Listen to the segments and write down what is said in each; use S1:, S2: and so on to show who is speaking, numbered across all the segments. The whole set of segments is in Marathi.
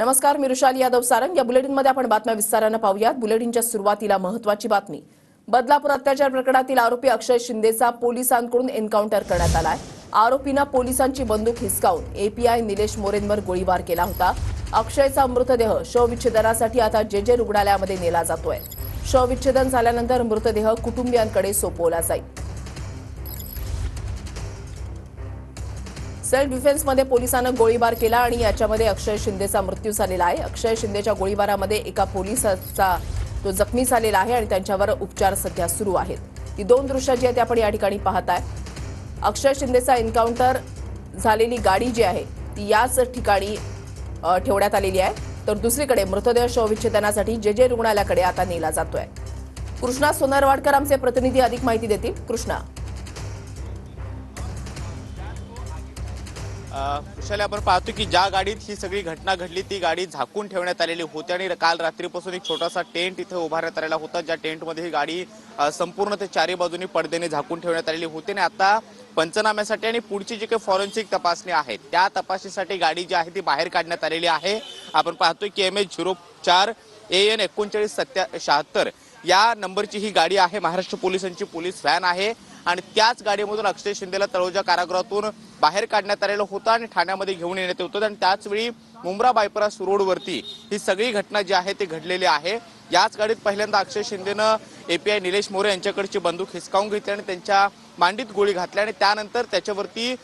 S1: नमस्कार, मी रुशाली यादव सारंग। या बुलेटिनमध्ये आपण बातम्या विस्ताराने पाहूयात। बुलेटिनच्या सुरुवातीला महत्त्वाची बातमी। बदलापूर अत्याचार प्रकरणातील आरोपी अक्षय शिंदेचा पोलिसांकडून एन्काउंटर करण्यात आलाय। आरोपीने पोलिसांची बंदूक हिसकावून एपीआय निलेश मोरेंवर गोळीबार केला होता। अक्षयचा मृतदेह शवविच्छेदनासाठी आता जेजे रुग्णालयामध्ये नेला जातोय। शवविच्छेदन झाल्यानंतर मृतदेह कुटुंबियांकडे सोपवला जाईल। सेल्फ डिफेन्समध्ये पोलिसांनी गोळीबार केला आणि याच्यामध्ये अक्षय शिंदेचा मृत्यू झालेला आहे। अक्षय शिंदेच्या गोळीबारामध्ये एका पोलिसाचा तो जखमी झालेला आहे आणि त्यांच्यावर उपचार सध्या सुरू आहेत। ही दोन दृश्य जी आहेत आपण या ठिकाणी पाहताय। अक्षय शिंदेचा एन्काउंटर झालेली गाडी जी आहे ती याच ठिकाणी ठेवण्यात आलेली आहे, तर दुसरीकडे मृतदेह शवविच्छेदनासाठी जेजे रुग्णालयाकडे आता नेला जातोय। कृष्णा सोनरवाडकर आमचे प्रतिनिधी अधिक माहिती देतील। कृष्णा,
S2: विशाल, आपण पाहतो की ज्या गाडीत ही सगळी घटना घडली ती गाडी झाकून ठेवण्यात आलेली होती आणि काल रात्रीपासून एक छोटासा टेंट इथे उभारण्यात आलेला होता, ज्या टेंटमध्ये ही गाडी संपूर्ण ते चारी बाजूनी पडद्याने झाकून ठेवण्यात आलेली होती। आणि आता पंचनाम्यासाठी आणि पुढची जी काही फॉरेन्सिक तपासणी आहे त्या तपासणीसाठी गाडी जी आहे ती बाहेर काढण्यात आलेली आहे। आपण पाहतोय की MH04 AN 3976 या नंबरची ही गाडी आहे। महाराष्ट्र पोलिसांची पोलीस व्हॅन आहे आणि त्याच गाडीमधून अक्षय शिंदेला तळोजा कारागृहातून बाहेर काढण्यात आलेलं होतं आणि ठाण्यामध्ये घेऊन येण्यात होतं। आणि त्याचवेळी मुंब्रा बायपास रोडवरती ही सगळी घटना जी आहे ती घडलेली आहे। याच गाडीत पहिल्यांदा अक्षय शिंदेनं एपीआय निलेश मोरे यांच्याकडची बंदूक हिसकावून घेतली आणि त्यांच्या मांडीत गोळी घातली आणि त्यानंतर त्याच्यावरती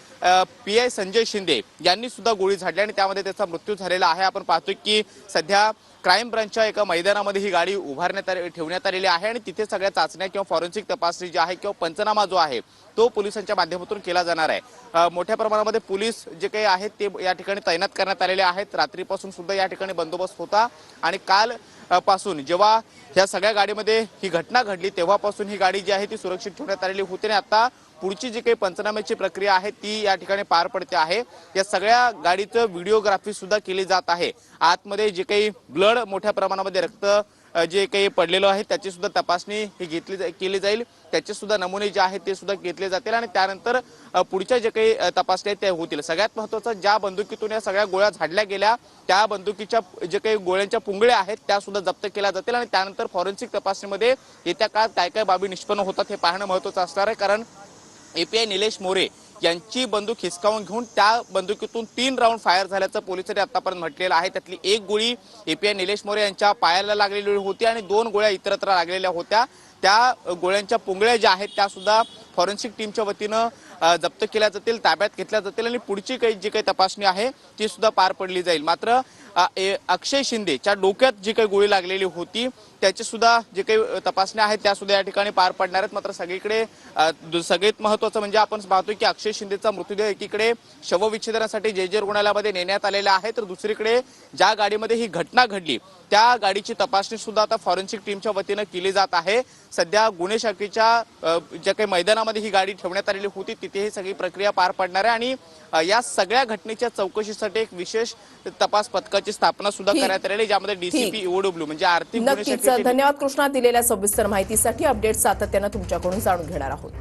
S2: PI संजय शिंदे यांनी सुद्धा गोळी झाडली आणि त्यामध्ये त्याचा मृत्यू झालेला आहे। आपण पाहतोय की सध्या क्राईम ब्रांचच्या एका मैदानामध्ये ही गाडी ठेवण्यात आलेली आहे आणि तिथे सगळ्या चाचण्या किंवा फॉरेन्सिक तपासणी जी आहे किंवा पंचनामा जो आहे तो पोलिसांच्या माध्यमातून केला जाणार आहे। मोठ्या प्रमाणामध्ये पोलीस जे काही आहेत ते या ठिकाणी तैनात करण्यात आलेले आहेत। रात्रीपासून सुद्धा या ठिकाणी बंदोबस्त होता आणि काल पासून जेव्हा ह्या सगळ्या गाडीमध्ये ही घटना घडली तेव्हापासून ही गाडी जी आहे ती सुरक्षित ठेवण्यात आलेली होती आणि आता पुढची जी काही पंचनाम्याची प्रक्रिया आहे ती या ठिकाणी पार पडते आहे। या सगळ्या गाडीचं व्हिडिओग्राफी सुद्धा केली जात आहे। आतमध्ये जे काही ब्लड मोठ्या प्रमाणामध्ये रक्त जे काही पडलेलं आहे त्याची सुद्धा तपासणी ही केली जाईल, त्याचे सुद्धा नमुने जे आहेत ते सुद्धा घेतले जातील आणि त्यानंतर पुढच्या जे काही तपासण्या त्या होतील। सगळ्यात महत्त्वाचं, ज्या बंदुकीतून या सगळ्या गोळ्या झाडल्या गेल्या त्या बंदुकीच्या जे काही गोळ्यांच्या पुंगळ्या आहेत त्या सुद्धा जप्त केल्या जातील आणि त्यानंतर फॉरेन्सिक तपासणीमध्ये येत्या काळात काय काय बाबी निष्पन्न होतात हे पाहणं महत्त्वाचं असणार आहे। कारण एपीआय निलेश मोरे यांची बंदूक हिसकावून घेऊन त्या बंदुकीतून 3 राऊंड फायर झाल्याचं पोलिसांनी आतापर्यंत म्हटलेलं आहे। त्यातली एक गोळी एपीआय निलेश मोरे यांच्या पायाला लागलेली होती आणि 2 गोळ्या इतरत्र लागलेल्या होत्या। त्या गोळ्यांच्या पुंगळ्या ज्या आहेत त्या सुद्धा फॉरेन्सिक टीमच्या वतीनं जप्त केल्या जातील, ताब्यात घेतल्या जातील आणि पुढची जी काही तपासणी आहे ती सुद्धा पार पडली जाईल। मात्र अक्षय शिंदेच्या डोक्यात जी काही गोळी लागलेली होती त्याची सुद्धा जे काही तपासण्या आहेत त्या सुद्धा या ठिकाणी पार पडणार आहेत। मात्र सगळीकडे सगळ्यात महत्त्वाचं म्हणजे आपण पाहतोय की अक्षय शिंदेचा मृतदेह एकीकडे शवविच्छेदनासाठी जेजे रुग्णालयामध्ये नेण्यात आलेला आहे, तर दुसरीकडे ज्या गाडीमध्ये ही घटना घडली त्या गाडीची तपासणी सुद्धा आता फॉरेन्सिक टीमच्या वतीनं केली जात आहे। सध्या गुन्हे शाखेच्या ज्या काही मैदानामध्ये ही गाडी ठेवण्यात आलेली होती तिथे ही सगळी प्रक्रिया पार पडणार आहे आणि या सगळ्या घटनेच्या चौकशीसाठी एक विशेष तपास पथकाची स्थापना सुद्धा करण्यात आलेली, ज्यामध्ये DCP EOW म्हणजे आर्थिक गुन्हे शाखेचे।
S1: धन्यवाद कृष्णा, दिलेल्या सविस्तर माहितीसाठी। अपडेट सातत्याने तुमच्याकडून जाणून घेणार आहोत।